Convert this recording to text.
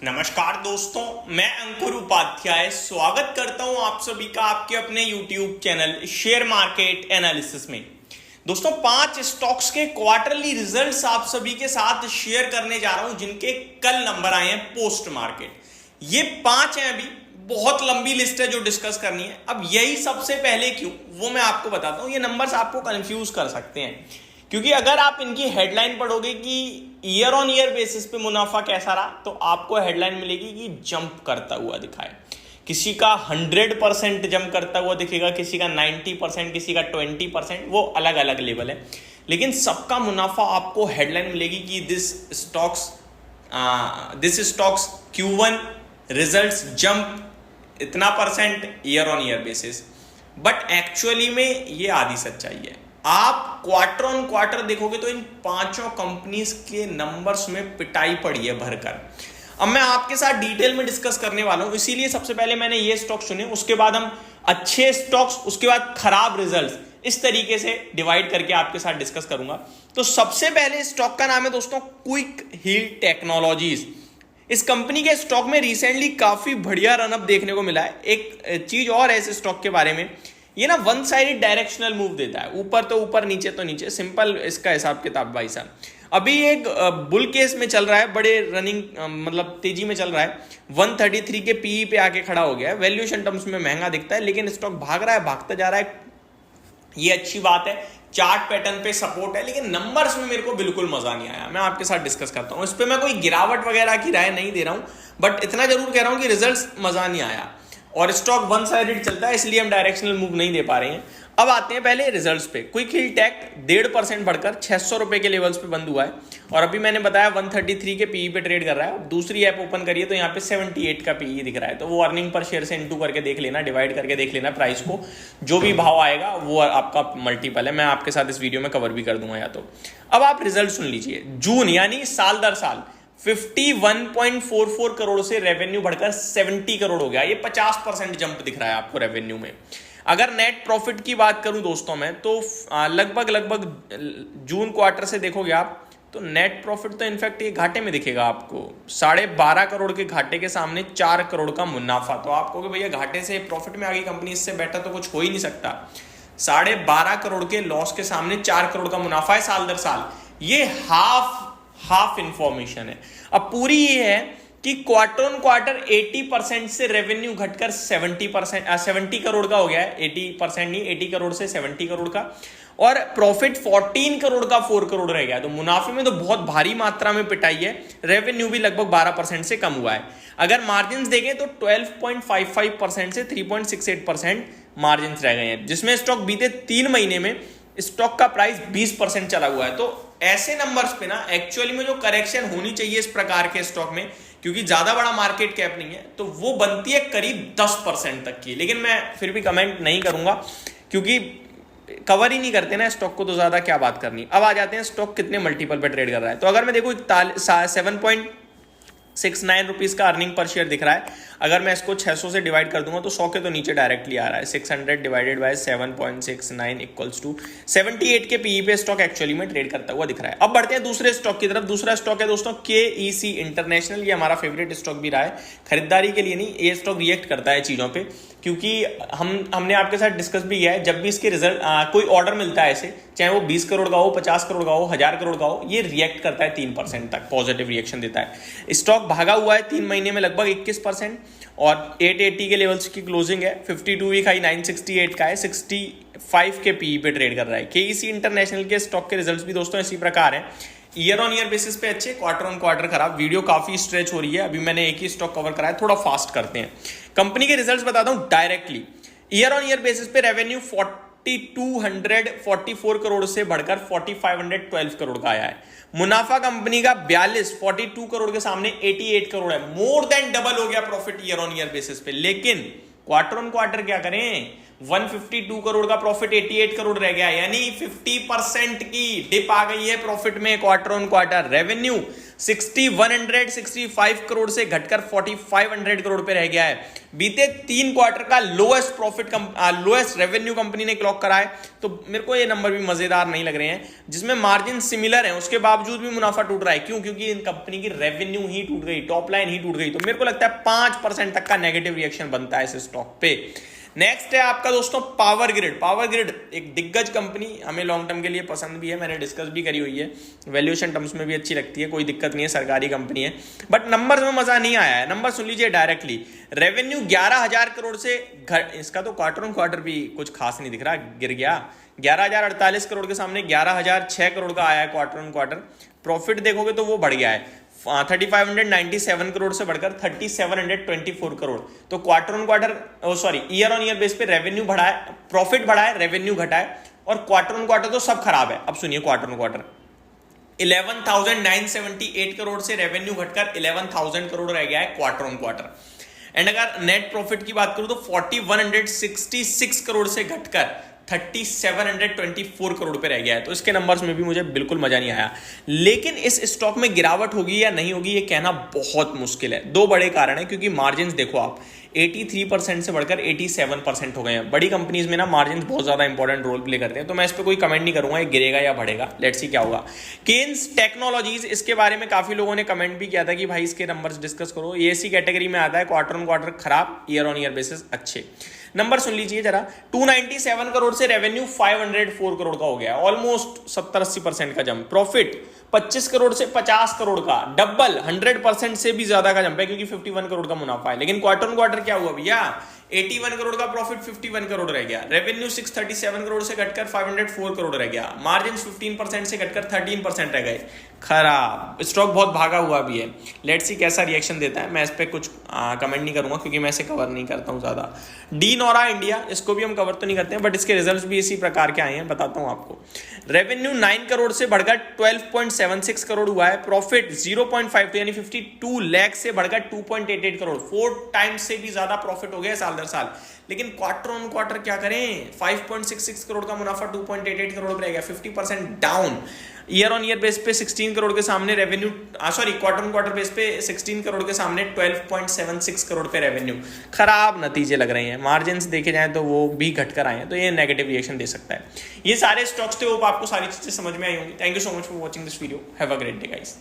नमस्कार दोस्तों, मैं अंकुर उपाध्याय स्वागत करता हूं आप सभी का आपके अपने YouTube channel share market analysis में। दोस्तों 5 स्टॉक्स के क्वार्टरली रिजल्ट्स आप सभी के साथ शेयर करने जा रहा हूं जिनके कल नंबर आए हैं पोस्ट मार्केट। ये 5 हैं, अभी बहुत लंबी लिस्ट है जो डिस्कस करनी है। अब यही सबसे पहले क्यों वो मैं आपको बताता हूं। ये नंबर्स आपको कंफ्यूज कर सकते हैं क्योंकि अगर आप इनकी हेडलाइन पढ़ोगे कि ईयर ऑन ईयर बेसिस पे मुनाफा कैसा रहा तो आपको हेडलाइन मिलेगी कि जंप करता हुआ दिखाए। किसी का 100% जंप करता हुआ दिखेगा, किसी का 90%, किसी का 20%, वो अलग अलग लेवल है। लेकिन सबका मुनाफा आपको हेडलाइन मिलेगी कि this stocks Q1 results jump इतना % year on year basis. But actually में ये आधी सच्चाई है। आप क्वार्टर ऑन क्वार्टर देखोगे तो इन 5 कंपनीज के नंबर्स में पिटाई पड़ी है भरकर। अब मैं आपके साथ डिटेल में डिस्कस करने वाला हूं, इसीलिए सबसे पहले मैंने ये स्टॉक चुने, उसके बाद हम अच्छे स्टॉक्स, उसके बाद खराब रिजल्ट्स, इस तरीके से डिवाइड करके आपके साथ डिस्कस करूंगा। तो सबसे पहले स्टॉक का नाम है दोस्तों क्विक हील टेक्नोलॉजीज। इस कंपनी के स्टॉक में रिसेंटली काफी बढ़िया रनअप देखने को मिला है। एक चीज और है इस स्टॉक के बारे में, ये ना वन साइडेड डायरेक्शनल मूव देता है, ऊपर तो ऊपर नीचे तो नीचे, सिंपल इसका हिसाब किताब भाई साहब। अभी एक बुल केस में चल रहा है, बड़े रनिंग मतलब तेजी में चल रहा है। 133 के पीई पे आके खड़ा हो गया है। वैल्यूएशन टर्म्स में महंगा दिखता है लेकिन स्टॉक भाग रहा है, भागता जा रहा है, ये अच्छी बात है। चार्ट पैटर्न पे सपोर्ट है लेकिन नंबर्स में मेरे को बिल्कुल मजा नहीं आया। मैं आपके साथ डिस्कस करता हूं, इस पे मैं कोई गिरावट वगैरह की राय नहीं दे रहा हूं, बट इतना जरूर कह रहा हूं कि रिजल्ट्स मजा नहीं आया और स्टॉक वन साइडेड चलता है, इसलिए हम डायरेक्शनल मूव नहीं दे पा रहे हैं। अब आते हैं पहले रिजल्ट्स पे। क्विक हील टेक 1.5% बढ़कर 600 रुपए के लेवल्स पे बंद हुआ है और अभी मैंने बताया 133 के पीई पे ट्रेड कर रहा है। दूसरी ऐप ओपन करिए तो यहाँ पे 78 का पीई दिख रहा है, तो वो अर्निंग पर शेयर से इनटू करके देख लेना, डिवाइड करके देख लेना प्राइस को, जो भी भाव आएगा वो आपका मल्टीपल है। मैं आपके साथ इस वीडियो में कवर भी कर दूंगा या तो। अब आप रिजल्ट सुन लीजिए। जून यानी साल दर साल 51.44 करोड़ से रेवेन्यू बढ़कर 70 करोड़ हो गया। ये 50% जंप दिख रहा है आपको रेवेन्यू में। अगर नेट प्रॉफिट की बात करूं दोस्तों मैं, तो लगभग जून क्वार्टर से देखोगे आप तो नेट प्रॉफिट तो इनफैक्ट ये घाटे में दिखेगा आपको। 12.5 करोड़ के घाटे के सामने 4 करोड़ का मुनाफा। तो आप कहोगे भैया घाटे से प्रॉफिट में आ गई कंपनी, इससे बेटर तो कुछ हो ही नहीं सकता। 12.5 करोड़ के लॉस के सामने 4 करोड़ का मुनाफा है साल दर साल। ये हाफ इंफॉर्मेशन है। अब पूरी ये है कि क्वार्टर ऑन क्वार्टर 80% से रेवेन्यू घटकर 70 करोड़ का हो गया है। 80% नहीं, 80 करोड़ से 70 करोड़ का, और प्रॉफिट 14 करोड़ का 4 करोड़ रह गया। तो मुनाफे में तो बहुत भारी मात्रा में पिटाई है। रेवेन्यू भी लगभग 12% से कम हुआ है। अगर मार्जिन देखें तो 12.55% से 3.68% मार्जिन रह गए हैं, जिसमें स्टॉक बीते 3 महीने में स्टॉक का प्राइस 20% चला हुआ है। तो ऐसे नंबर्स पे ना एक्चुअली में जो करेक्शन होनी चाहिए इस प्रकार के स्टॉक में, क्योंकि ज्यादा बड़ा मार्केट कैप नहीं है, तो वो बनती है करीब 10% तक की। लेकिन मैं फिर भी कमेंट नहीं करूंगा क्योंकि कवर ही नहीं करते ना स्टॉक को, तो ज्यादा क्या बात करनी। अब आ जाते हैं स्टॉक कितने मल्टीपल पे ट्रेड कर रहा है। तो अगर मैं देखूं 7.69 रुपीज का अर्निंग पर शेयर दिख रहा है। अगर मैं इसको 600 से डिवाइड कर दूंगा तो 100 के तो नीचे डायरेक्टली आ रहा है। 600 डिवाइडेड बाय 7.69 इक्वल्स टू 78 के पीई पे स्टॉक एक्चुअली में ट्रेड करता हुआ दिख रहा है। अब बढ़ते हैं दूसरे स्टॉक की तरफ। दूसरा स्टॉक है दोस्तों KEC इंटरनेशनल। ये हमारा फेवरेट स्टॉक भी रहा है, खरीदारी के लिए नहीं। ये स्टॉक रिएक्ट करता है चीजों पे, क्योंकि हमने आपके साथ डिस्कस भी किया है, जब भी इसके रिजल्ट कोई ऑर्डर मिलता है ऐसे, चाहे वो 20 करोड़ का हो, 50 करोड़ का हो, 1000 करोड़ का हो, ये रिएक्ट करता है 3% तक, पॉजिटिव रिएक्शन देता है। स्टॉक भागा हुआ है 3 महीने में लगभग 21% और 880 के लेवल्स की क्लोजिंग है। 52 वीक हाई 968 का है, 65 के पीई पे ट्रेड कर रहा है। KEC इंटरनेशनल के स्टॉक के रिजल्ट्स भी दोस्तों इसी प्रकार हैं। ईयर ऑन ईयर बेसिस पे अच्छे, क्वार्टर ऑन क्वार्टर खराब। वीडियो काफी स्ट्रेच हो रही है, अभी मैंने एक ही स्टॉक कवर करा है, थोड़ा फास्ट करते हैं। कंपनी के रिजल्ट्स बताता हूं directly. Year on year basis पे रेवेन्यू 4244 करोड़ से बढ़कर 4512 करोड़ का आया है। मुनाफा कंपनी का 42 करोड़ के सामने 88 करोड़ है। मोर देन डबल हो गया profit year on year basis पे। लेकिन क्वार्टर ऑन क्वार्टर क्या करें, 152 करोड़ का प्रॉफिट 88 करोड़ रह गया, यानी 50% की डिप आ गई है प्रॉफिट में quarter on quarter. Revenue 6165 crore से घटकर 4500 करोड़ पे रह गया है। बीते 3 क्वार्टर का लोएस्ट रेवेन्यू कंपनी ने क्लॉक करा है। तो मेरे को ये नंबर भी मजेदार नहीं लग रहे हैं, जिसमें मार्जिन सिमिलर है, उसके बावजूद भी मुनाफा टूट रहा है। क्यों? क्योंकि इन कंपनी की रेवेन्यू ही टूट गई, टॉप लाइन ही टूट गई। तो मेरे को लगता है 5% तक का नेगेटिव रिएक्शन बनता है इस स्टॉक पे। नेक्स्ट है आपका दोस्तों पावर ग्रिड। पावर ग्रिड एक दिग्गज कंपनी, हमें लॉन्ग टर्म के लिए पसंद भी है, मैंने डिस्कस भी करी हुई है, वैल्यूएशन टर्म्स में भी अच्छी लगती है, कोई दिक्कत नहीं है, सरकारी कंपनी है। बट नंबर्स में मजा नहीं आया है। नंबर सुन लीजिए डायरेक्टली। रेवेन्यू 11,000 करोड़ से इसका तो क्वार्टर ऑन क्वार्टर भी कुछ खास नहीं दिख रहा, गिर गया। 11,048 करोड़ के सामने 11,006 करोड़ का आया है क्वार्टर ऑन क्वार्टर। प्रॉफिट देखोगे तो वो बढ़ गया है, 3597 करोड़ से बढ़कर 3724 करोड़। तो quarter on quarter year on year base पे रेवेन्यू बढ़ा है, प्रॉफिट बढ़ा है, रेवेन्यू घटा है, और क्वार्टर ऑन क्वार्टर तो सब खराब है। अब सुनिए क्वार्टर ऑन क्वार्टर 11,978 करोड़ से रेवेन्यू घटकर 11,000 करोड़ रह गया है क्वार्टर ऑन क्वार्टर। एंड अगर नेट प्रॉफिट की बात करूं तो 4166 करोड़ से घटकर 3724 करोड़ पे रह गया है। तो इसके नंबर्स में भी मुझे बिल्कुल मजा नहीं आया। लेकिन इस स्टॉक में गिरावट होगी या नहीं होगी ये कहना बहुत मुश्किल है। 2 बड़े कारण है, क्योंकि मार्जिन देखो आप 83% से बढ़कर 87% हो गए हैं। बड़ी कंपनीज में ना मार्जिन बहुत ज्यादा इंपॉर्टेंट रोल प्ले करते हैं। तो मैं इस पर कोई कमेंट नहीं करूंगा ये गिरेगा या बढ़ेगा, लेट्स सी क्या होगा। केन्स टेक्नोलॉजीज, इसके बारे में काफी लोगों ने कमेंट भी किया था कि भाई इसके नंबर्स डिस्कस करो। ये इसी कैटेगरी में आता है, क्वार्टर ऑन क्वार्टर खराब, ईयर ऑन ईयर बेसिस अच्छे। नंबर सुन लीजिए जरा, 297 करोड़ से रेवेन्यू 504 करोड़ का हो गया, ऑलमोस्ट 70-80% का जंप। प्रॉफिट 25 करोड़ से 50 करोड़ का, डबल 100% से भी ज्यादा का जंप है, क्योंकि 51 करोड़ का मुनाफा है। लेकिन क्वार्टर ऑन क्वार्टर क्या हुआ भैया, 81 करोड़ का प्रॉफिट 51 करोड़ रह गया। रेवेन्यू 637 करोड़ से घटकर 504 करोड़ रह गया। मार्जिन 15% से घटकर 13% रह गए। खराब स्टॉक, बहुत भागा हुआ भी है। लेट्स सी कैसा रिएक्शन देता है। मैं इस पर कुछ कमेंट नहीं करूंगा, क्योंकि मैं इसे कवर नहीं करता हूं ज्यादा। डी नोरा इंडिया, इसको भी हम कवर तो नहीं करते हैं, बट इसके रिजल्ट्स भी इसी प्रकार के आए हैं, बताता हूं आपको। रेवेन्यू 9 करोड़ से बढ़कर 12.76 करोड़ हुआ है। प्रॉफिट 0.52 यानी 52 लाख से बढ़कर 2.88 करोड़, 4 टाइम्स से भी ज्यादा प्रॉफिट हो गया साल दर साल। लेकिन क्वार्टर ऑन क्वार्टर क्या करें, 5.66 करोड़ का मुनाफा 2.88 करोड़ पर रह गया, 50% down. Year on year base पे 16 करोड़ के सामने revenue, quarter on quarter base पे 16 करोड़ के सामने 12.76 करोड़ पे रेवेन्यू। खराब नतीजे लग रहे हैं। मार्जिन्स देखे जाएं तो वो भी घटकर आए हैं, तो ये नेगेटिव रिएक्शन दे सकता है। ये सारे स्टॉक्स थे, वो आपको सारी चीजें समझ में आई होंगी। Thank you so much for watching this video. Have a great day guys.